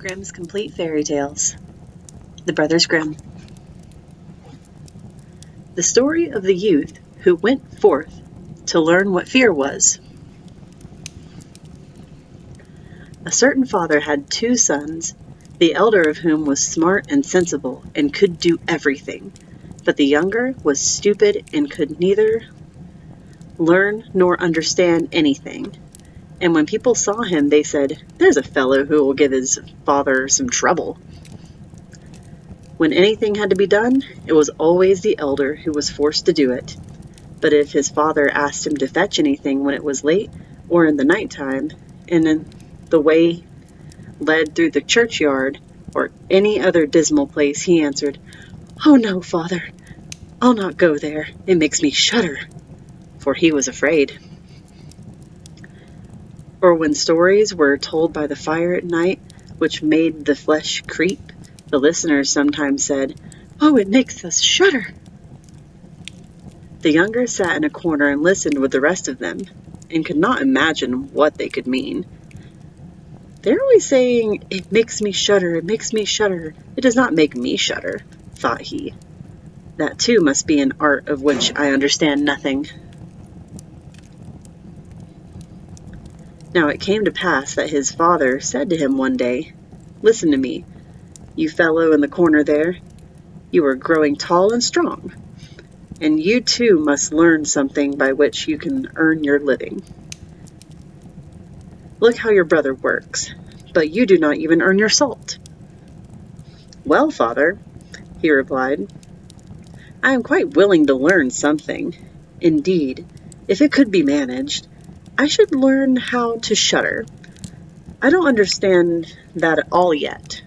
Grimm's Complete Fairy Tales. The Brothers Grimm. The story of the youth who went forth to learn what fear was. A certain father had 2 sons, the elder of whom was smart and sensible and could do everything, but the younger was stupid and could neither learn nor understand anything. And when people saw him, they said, "There's a fellow who will give his father some trouble." When anything had to be done, it was always the elder who was forced to do it. But if his father asked him to fetch anything when it was late or in the nighttime, and in the way led through the churchyard or any other dismal place, he answered, "Oh no, father, I'll not go there. It makes me shudder," for he was afraid. Or when stories were told by the fire at night, which made the flesh creep, the listeners sometimes said, "Oh, it makes us shudder." The younger sat in a corner and listened with the rest of them, and could not imagine what they could mean. "They're always saying, 'It makes me shudder, it makes me shudder.' It does not make me shudder," thought he. "That too must be an art of which I understand nothing." Now it came to pass that his father said to him one day, "Listen to me, you fellow in the corner there. You are growing tall and strong, and you too must learn something by which you can earn your living. Look how your brother works, but you do not even earn your salt." "Well, father," he replied, "I am quite willing to learn something. Indeed, if it could be managed, I should learn how to shudder. I don't understand that at all yet."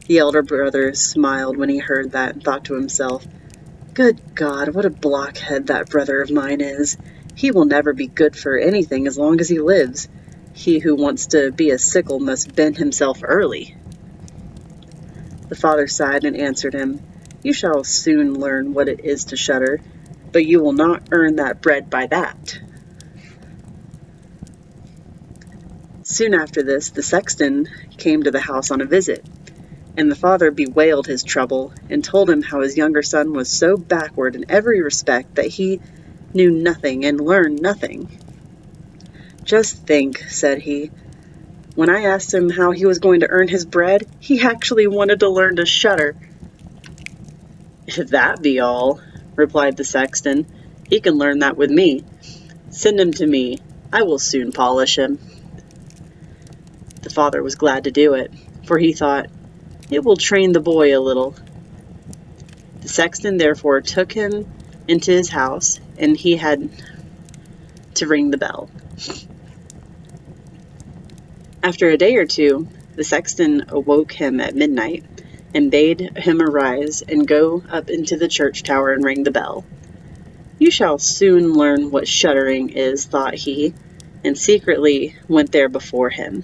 The elder brother smiled when he heard that and thought to himself, "Good God, what a blockhead that brother of mine is. He will never be good for anything as long as he lives. He who wants to be a sickle must bend himself early." The father sighed and answered him, "You shall soon learn what it is to shudder, but you will not earn that bread by that." Soon after this, the sexton came to the house on a visit, and the father bewailed his trouble and told him how his younger son was so backward in every respect that he knew nothing and learned nothing. "Just think," said he, "when I asked him how he was going to earn his bread, he actually wanted to learn to shudder." "If that be all," replied the sexton, "he can learn that with me. Send him to me. I will soon polish him." The father was glad to do it, for he thought, "It will train the boy a little." The sexton therefore took him into his house, and he had to ring the bell. After a day or two, the sexton awoke him at midnight, and bade him arise and go up into the church tower and ring the bell. "You shall soon learn what shuddering is," thought he, and secretly went there before him.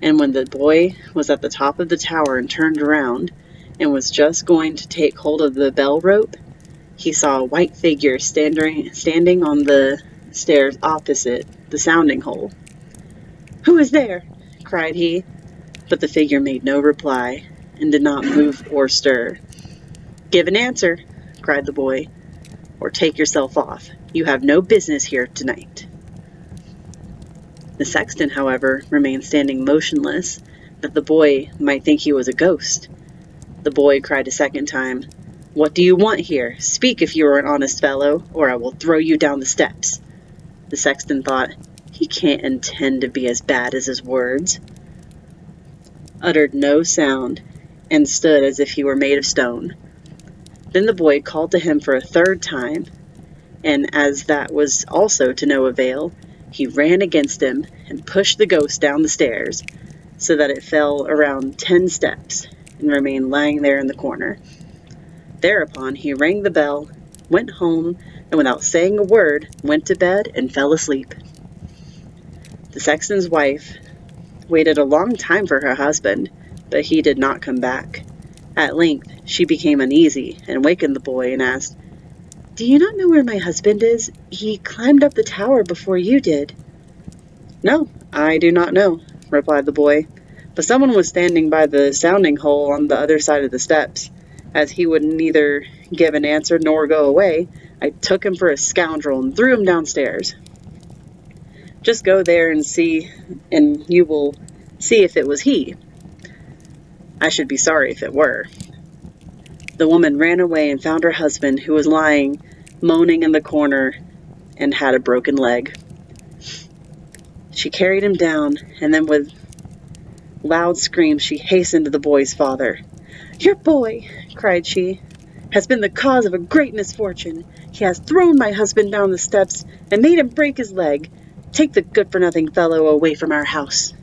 And when the boy was at the top of the tower and turned around, and was just going to take hold of the bell rope, he saw a white figure standing on the stairs opposite the sounding hole. "Who is there?" cried he, but the figure made no reply, and did not move or stir. "Give an answer," cried the boy, "or take yourself off. You have no business here tonight." The sexton, however, remained standing motionless, that the boy might think he was a ghost. The boy cried a second time, "What do you want here? Speak if you are an honest fellow, or I will throw you down the steps." The sexton thought, "He can't intend to be as bad as his words," uttered no sound, and stood as if he were made of stone. Then the boy called to him for a third time, and as that was also to no avail, he ran against him and pushed the ghost down the stairs, so that it fell around 10 steps and remained lying there in the corner. Thereupon he rang the bell, went home, and without saying a word, went to bed and fell asleep. The sexton's wife waited a long time for her husband, but he did not come back. At length she became uneasy and wakened the boy and asked, "Do you not know where my husband is? He climbed up the tower before you did." "No, I do not know," replied the boy, But someone was standing by the sounding hole on the other side of the steps. As he would neither give an answer nor go away, I took him for a scoundrel and threw him downstairs. Just go there and see, and you will see if it was he. I should be sorry if it were. The woman ran away and found her husband, who was lying, moaning in the corner, and had a broken leg. She carried him down, and then with loud screams she hastened to the boy's father. "Your boy," cried she, "has been the cause of a great misfortune. He has thrown my husband down the steps and made him break his leg. Take the good-for-nothing fellow away from our house."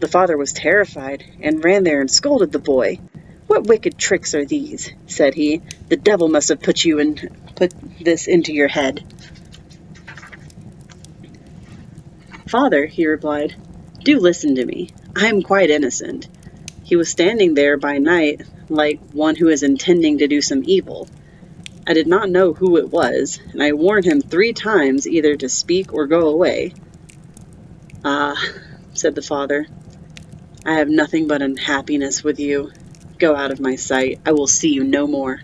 The father was terrified and ran there and scolded the boy. "What wicked tricks are these?" said he. "The devil must have put this into your head." "Father," he replied, "do listen to me. I am quite innocent. He was standing there by night like one who is intending to do some evil. I did not know who it was, and I warned him 3 times either to speak or go away." "Ah," said the father, "I have nothing but unhappiness with you. Go out of my sight. I will see you no more."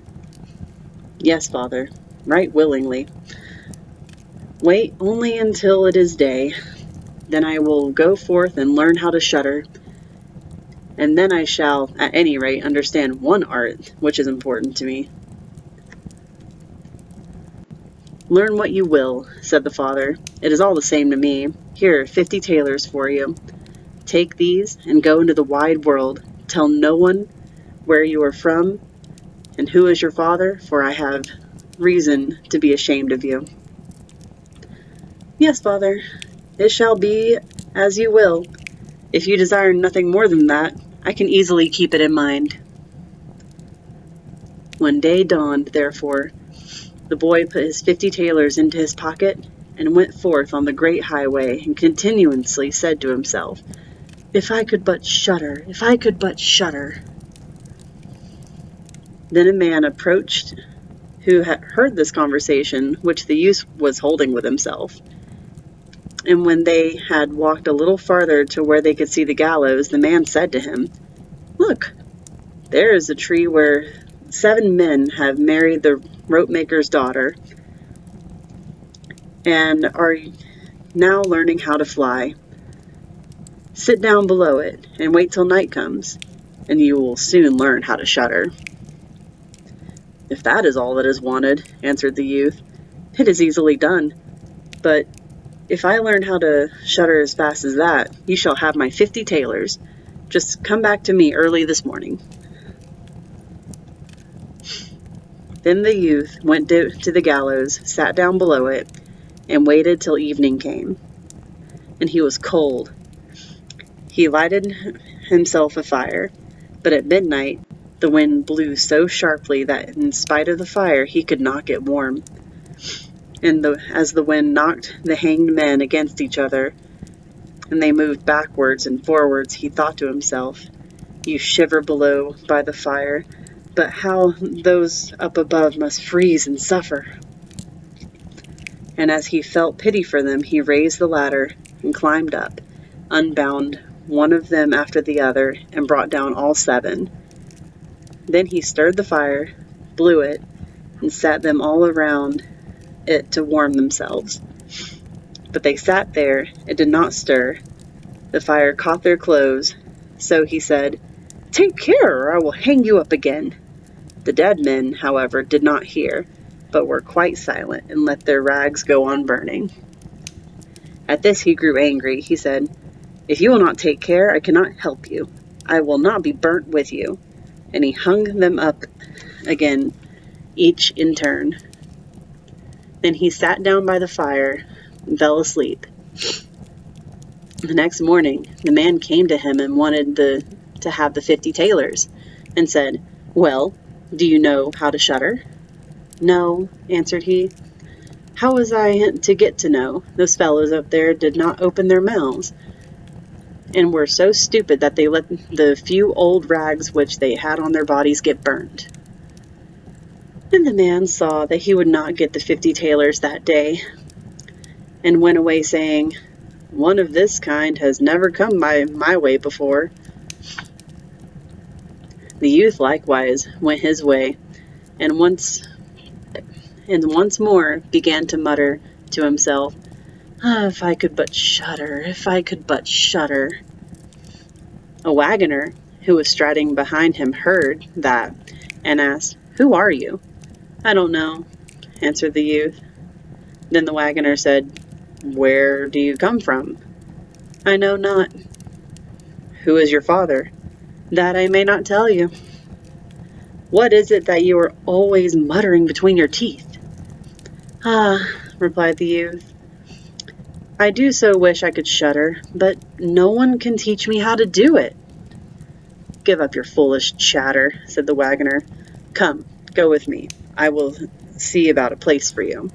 "Yes, father, right willingly. Wait only until it is day. Then I will go forth and learn how to shudder. And then I shall, at any rate, understand one art which is important to me." "Learn what you will," said the father. "It is all the same to me. Here are 50 tailors for you. Take these and go into the wide world. Tell no one where you are from and who is your father, for I have reason to be ashamed of you." "Yes, father, it shall be as you will. If you desire nothing more than that, I can easily keep it in mind." When day dawned, therefore, the boy put his 50 tailors into his pocket and went forth on the great highway, and continuously said to himself, "If I could but shudder, if I could but shudder." Then a man approached who had heard this conversation which the youth was holding with himself. And when they had walked a little farther to where they could see the gallows, the man said to him, "Look, there is a tree where 7 men have married the ropemaker's daughter and are now learning how to fly. Sit down below it and wait till night comes, and you will soon learn how to shudder." "If that is all that is wanted," answered the youth, "it is easily done. But if I learn how to shudder as fast as that, you shall have my 50 tailors. Just come back to me early this morning." Then the youth went to the gallows, sat down below it, and waited till evening came. And he was cold. He lighted himself a fire, but at midnight the wind blew so sharply that in spite of the fire he could not get warm. And as the wind knocked the hanged men against each other, and they moved backwards and forwards, he thought to himself, "You shiver below by the fire, but how those up above must freeze and suffer." And as he felt pity for them, he raised the ladder and climbed up, unbound one of them after the other, and brought down all 7. Then he stirred the fire, blew it, and sat them all around it to warm themselves. But they sat there and did not stir. The fire caught their clothes. So he said, "Take care, or I will hang you up again." The dead men, however, did not hear, but were quite silent and let their rags go on burning. At this he grew angry. He said, "If you will not take care, I cannot help you. I will not be burnt with you." And he hung them up again, each in turn. Then he sat down by the fire and fell asleep. The next morning the man came to him and wanted to have the 50 tailors, and said, "Well, do you know how to shudder?" "No," answered he. "How was I to get to know? Those fellows up there did not open their mouths, and were so stupid that they let the few old rags which they had on their bodies get burnt." And the man saw that he would not get the 50 tailors that day, and went away saying, One of this kind has never come by my way before." The youth likewise went his way, and once more began to mutter to himself, "Ah, if I could but shudder, if I could but shudder." A wagoner who was striding behind him heard that and asked, "Who are you?" "I don't know," answered the youth. Then the wagoner said, "Where do you come from?" "I know not." "Who is your father?" "That I may not tell you." "What is it that you are always muttering between your teeth?" "Ah," replied the youth, "I do so wish I could shudder, but no one can teach me how to do it." "Give up your foolish chatter," said the wagoner. "Come, go with me. I will see about a place for you."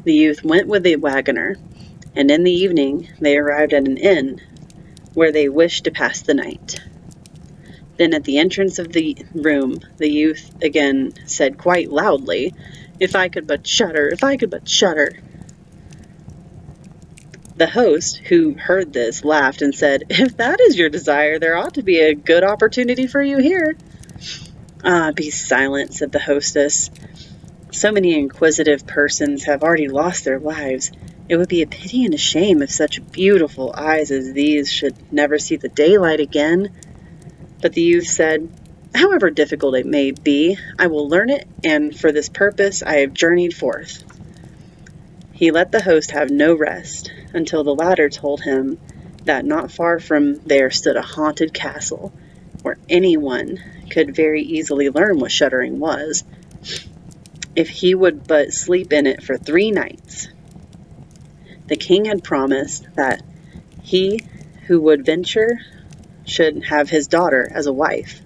The youth went with the wagoner, and in the evening they arrived at an inn where they wished to pass the night. Then at the entrance of the room the youth again said quite loudly, "If I could but shudder, if I could but shudder." The host, who heard this, laughed and said, "If that is your desire, there ought to be a good opportunity for you here." "Ah, be silent," said the hostess. "So many inquisitive persons have already lost their lives. It would be a pity and a shame if such beautiful eyes as these should never see the daylight again." But the youth said, "However difficult it may be, I will learn it, and for this purpose I have journeyed forth." He let the host have no rest until the latter told him that not far from there stood a haunted castle, where anyone could very easily learn what shuddering was, if he would but sleep in it for 3 nights. The king had promised that he who would venture should have his daughter as a wife,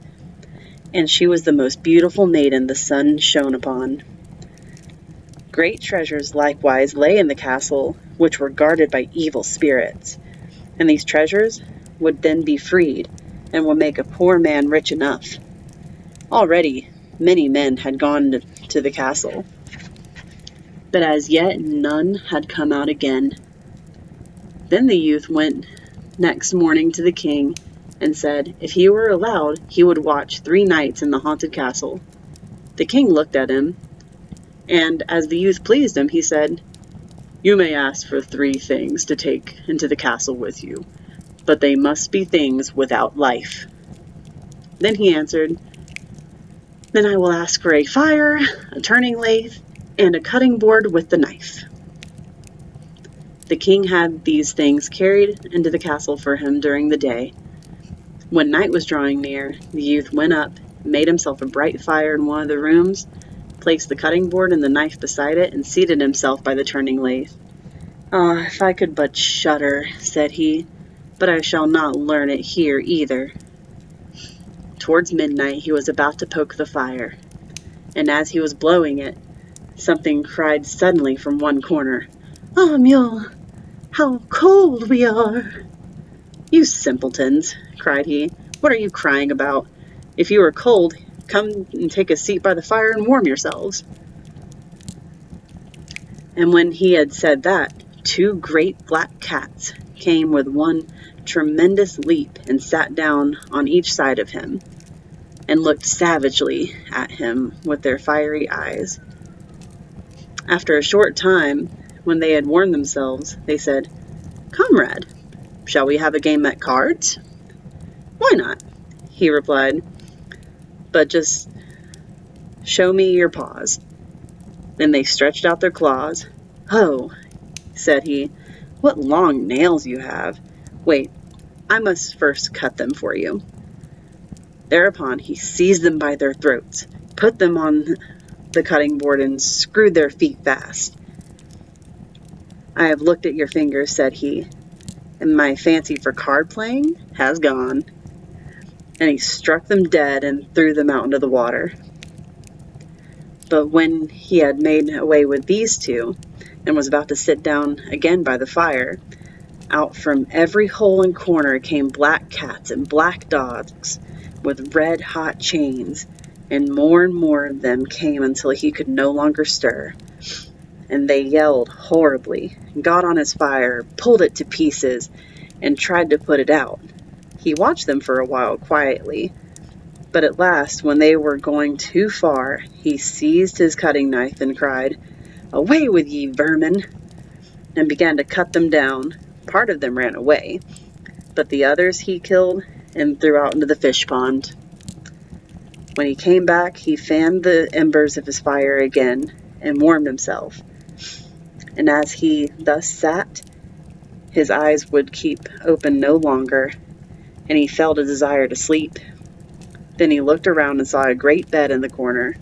and she was the most beautiful maiden the sun shone upon. Great treasures likewise lay in the castle, which were guarded by evil spirits, and these treasures would then be freed, and would make a poor man rich enough. Already many men had gone to the castle, but as yet none had come out again. Then the youth went next morning to the king, and said if he were allowed he would watch 3 nights in the haunted castle. The king looked at him, and as the youth pleased him, he said, "You may ask for 3 things to take into the castle with you, but they must be things without life." Then he answered, "Then I will ask for a fire, a turning lathe, and a cutting board with the knife." The king had these things carried into the castle for him during the day. When night was drawing near, the youth went up, made himself a bright fire in one of the rooms, placed the cutting board and the knife beside it, and seated himself by the turning lathe. "Ah, if I could but shudder," said he, "but I shall not learn it here either." Towards midnight he was about to poke the fire, and as he was blowing it, something cried suddenly from one corner, "Ah, mule, how cold we are!" "You simpletons," cried he, "what are you crying about? If you are cold, come and take a seat by the fire and warm yourselves." And when he had said that, 2 great black cats came with one tremendous leap and sat down on each side of him, and looked savagely at him with their fiery eyes. After a short time, when they had warmed themselves, they said, "Comrade, shall we have a game at cards?" "Why not?" he replied, "but just show me your paws." Then they stretched out their claws. "Oh," said he, "what long nails you have! Wait, I must first cut them for you." Thereupon he seized them by their throats, put them on the cutting board, and screwed their feet fast. "I have looked at your fingers," said he, "and my fancy for card playing has gone." And he struck them dead and threw them out into the water. But when he had made away with these 2, and was about to sit down again by the fire, out from every hole and corner came black cats and black dogs with red-hot chains, and more of them came until he could no longer stir. and they yelled horribly, got on his fire, pulled it to pieces, and tried to put it out. He watched them for a while quietly, but at last, when they were going too far, he seized his cutting knife and cried, "Away with ye, vermin!" and began to cut them down. Part of them ran away, but the others he killed and threw out into the fish pond. When he came back, he fanned the embers of his fire again and warmed himself. And as he thus sat, his eyes would keep open no longer, and he felt a desire to sleep. Then he looked around and saw a great bed in the corner.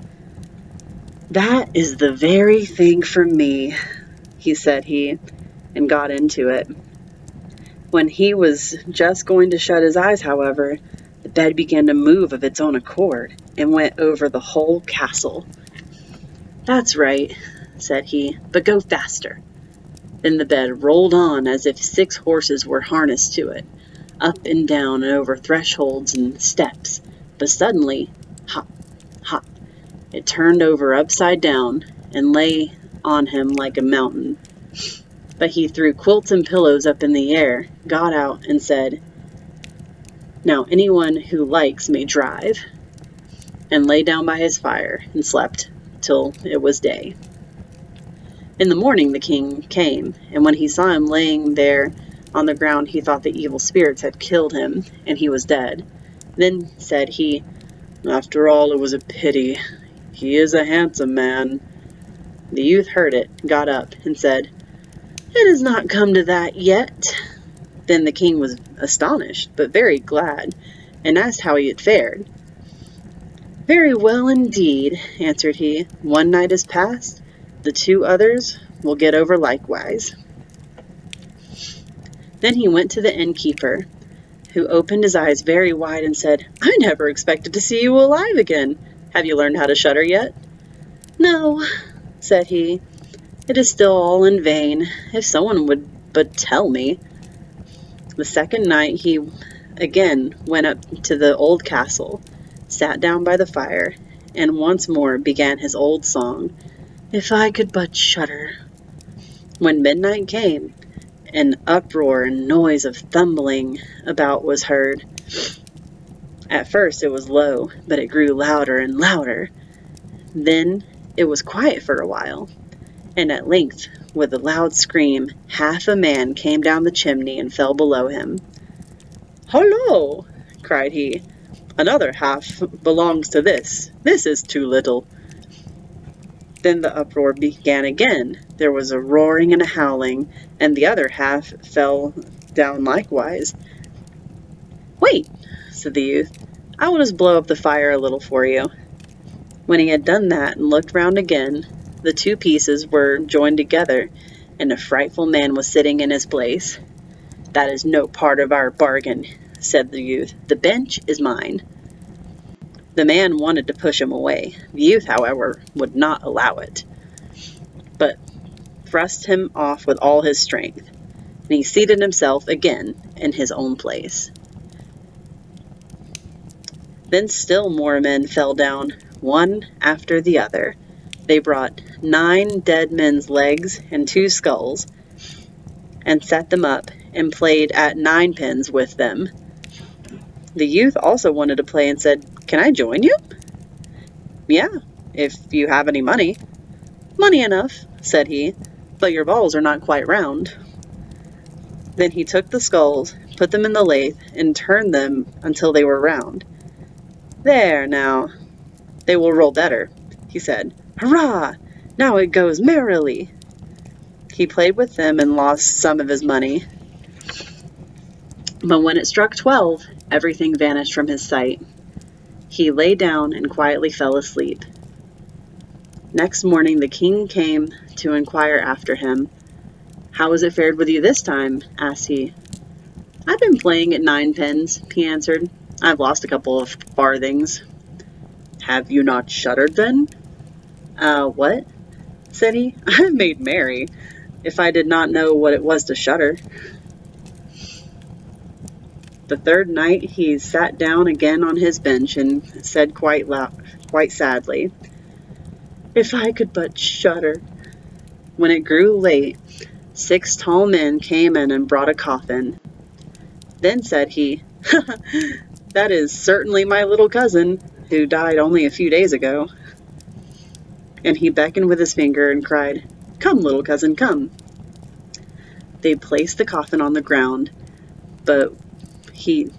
"That is the very thing for me," said he, and got into it. When he was just going to shut his eyes, however, the bed began to move of its own accord and went over the whole castle. "That's right," said he, "but go faster." Then the bed rolled on as if 6 horses were harnessed to it, up and down and over thresholds and steps. But suddenly, hop, hop, it turned over upside down and lay on him like a mountain. But he threw quilts and pillows up in the air, got out, and said, "Now anyone who likes may drive," and lay down by his fire and slept till it was day. In the morning the king came, and when he saw him laying there on the ground, he thought the evil spirits had killed him, and he was dead. Then said he, "After all, it was a pity. He is a handsome man." The youth heard it, got up, and said, "It has not come to that yet." Then the king was astonished, but very glad, and asked how he had fared. "Very well indeed," answered he. "One night is past, the 2 others will get over likewise." Then he went to the innkeeper, who opened his eyes very wide and said, "I never expected to see you alive again. Have you learned how to shudder yet?" "No," said he, "it is still all in vain. If someone would but tell me." The second night he again went up to the old castle, sat down by the fire, and once more began his old song, "If I could but shudder." When midnight came, an uproar and noise of tumbling about was heard. At first it was low, but it grew louder and louder. Then it was quiet for a while, and at length, with a loud scream, half a man came down the chimney and fell below him. "Hollo!" cried he, "another half belongs to this. This is too little." Then the uproar began again. There was a roaring and a howling, and the other half fell down likewise. "Wait," said the youth, "I will just blow up the fire a little for you." When he had done that and looked round again, the 2 pieces were joined together, and a frightful man was sitting in his place. "That is no part of our bargain," said the youth. "The bench is mine." The man wanted to push him away. The youth, however, would not allow it, but thrust him off with all his strength, and he seated himself again in his own place. Then still more men fell down, one after the other. They brought 9 dead men's legs and 2 skulls, and set them up, and played at 9-pins with them. The youth also wanted to play, and said, "Can I join you?" "Yeah, if you have any money." "Money enough," said he, "but your balls are not quite round." Then he took the skulls, put them in the lathe, and turned them until they were round. "There now, they will roll better," he said. "Hurrah! Now it goes merrily." He played with them and lost some of his money. But when it struck 12, everything vanished from his sight. He lay down and quietly fell asleep. Next morning the king came to inquire after him. "How has it fared with you this time?" asked he. "I've been playing at 9-pins," he answered. "I've lost a couple of farthings." "Have you not shuddered then?" What?" said he. "I've made merry, if I did not know what it was to shudder." The third night he sat down again on his bench and said quite sadly, "If I could but shudder." When it grew late, 6 tall men came in and brought a coffin. Then said he, "That is certainly my little cousin, who died only a few days ago." And he beckoned with his finger and cried, "Come, little cousin, come." They placed the coffin on the ground, but he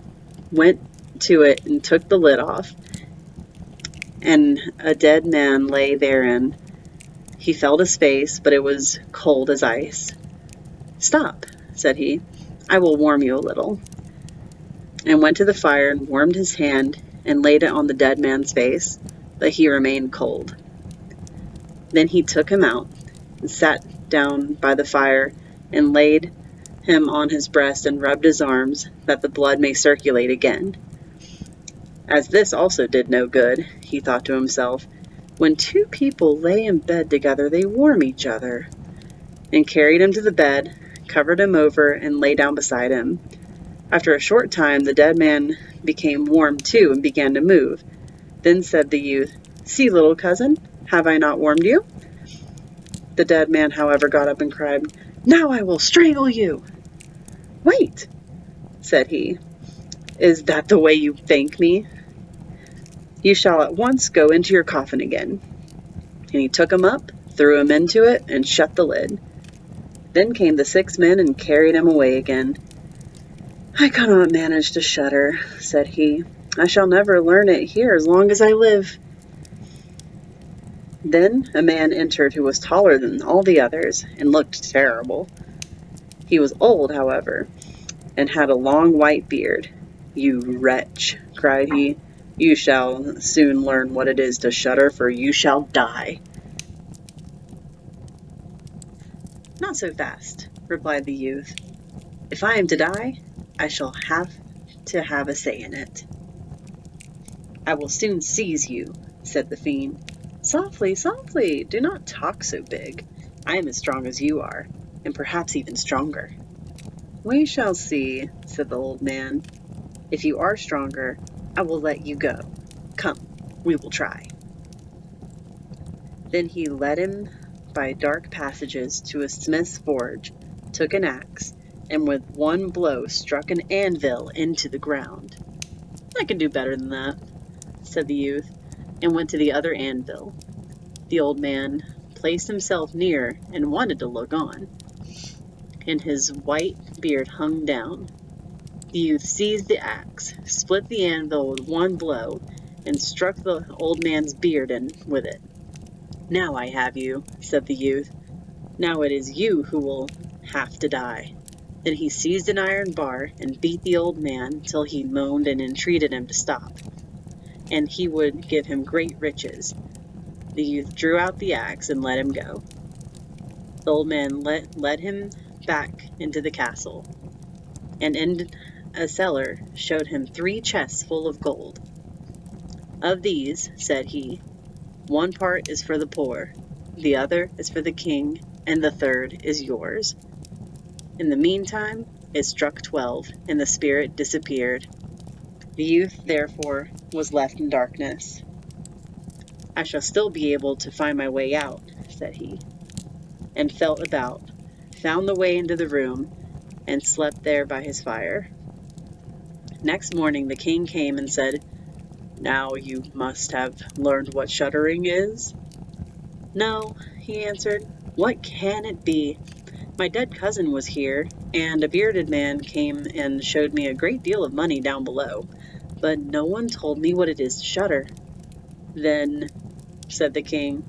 went to it and took the lid off, and a dead man lay therein. He felt his face, but it was cold as ice. "Stop," said he, "I will warm you a little," and went to the fire and warmed his hand and laid it on the dead man's face, but he remained cold. Then he took him out and sat down by the fire and laid him on his breast and rubbed his arms, that the blood may circulate again. As this also did no good, he thought to himself, when 2 people lay in bed together, they warm each other, and carried him to the bed, covered him over, and lay down beside him. After a short time, the dead man became warm too and began to move. Then said the youth, "See, little cousin, have I not warmed you?" The dead man, however, got up and cried, "Now I will strangle you." "Wait," said he, "is that the way you thank me? You shall at once go into your coffin again." And he took him up, threw him into it, and shut the lid. Then came the 6 men and carried him away again. "I cannot manage to shudder," said he. "I shall never learn it here as long as I live." Then a man entered who was taller than all the others and looked terrible. He was old, however, and had a long white beard. "You wretch," cried he, "you shall soon learn what it is to shudder, for you shall die." "Not so fast," replied the youth. "If I am to die, I shall have to have a say in it." "I will soon seize you," said the fiend. "Softly, softly, do not talk so big. I am as strong as you are, and perhaps even stronger." "We shall see," said the old man. "If you are stronger, I will let you go. Come, we will try." Then he led him by dark passages to a smith's forge, took an axe, and with one blow struck an anvil into the ground. "I can do better than that," said the youth, and went to the other anvil. The old man placed himself near and wanted to look on, and his white beard hung down. The youth seized the axe, split the anvil with one blow, and struck the old man's beard in with it. "Now I have you," said the youth. "Now it is you who will have to die." Then he seized an iron bar and beat the old man till he moaned and entreated him to stop, and he would give him great riches. The youth drew out the axe and let him go. The old man led him back into the castle, and in a cellar showed him 3 chests full of gold. "Of these," said he, "one part is for the poor, the other is for the king, and the third is yours." In the meantime it struck 12, and the spirit disappeared. The youth, therefore, was left in darkness. "I shall still be able to find my way out," said he, and felt about, found the way into the room, and slept there by his fire. Next morning the king came and said, "Now you must have learned what shuddering is?" "No," he answered. "What can it be? My dead cousin was here, and a bearded man came and showed me a great deal of money down below, but no one told me what it is to shudder." "Then," said the king,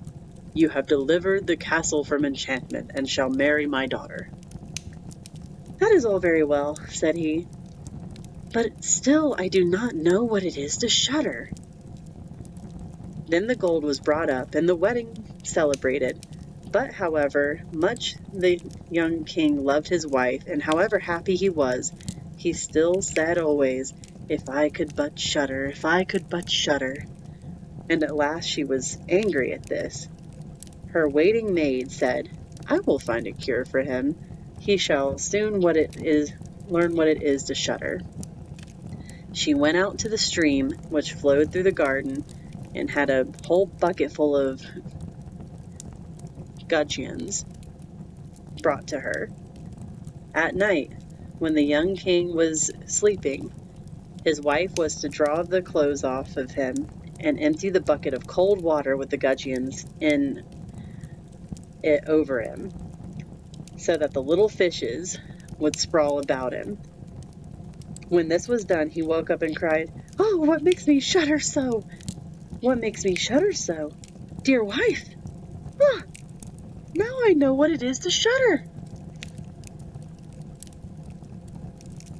"you have delivered the castle from enchantment, and shall marry my daughter." "That is all very well," said he, "but still I do not know what it is to shudder." Then the gold was brought up, and the wedding celebrated. But, however much the young king loved his wife, and however happy he was, he still said always, "If I could but shudder, if I could but shudder." And at last she was angry at this. Her waiting maid said, "I will find a cure for him. He shall soon learn what it is to shudder." She went out to the stream which flowed through the garden, and had a whole bucket full of gudgeons. brought to her. At night, when the young king was sleeping, his wife was to draw the clothes off of him and empty the bucket of cold water with the gudgeons in it over him, so that the little fishes would sprawl about him. When this was done, he woke up and cried, "Oh, what makes me shudder so? What makes me shudder so? Dear wife, now I know what it is to shudder."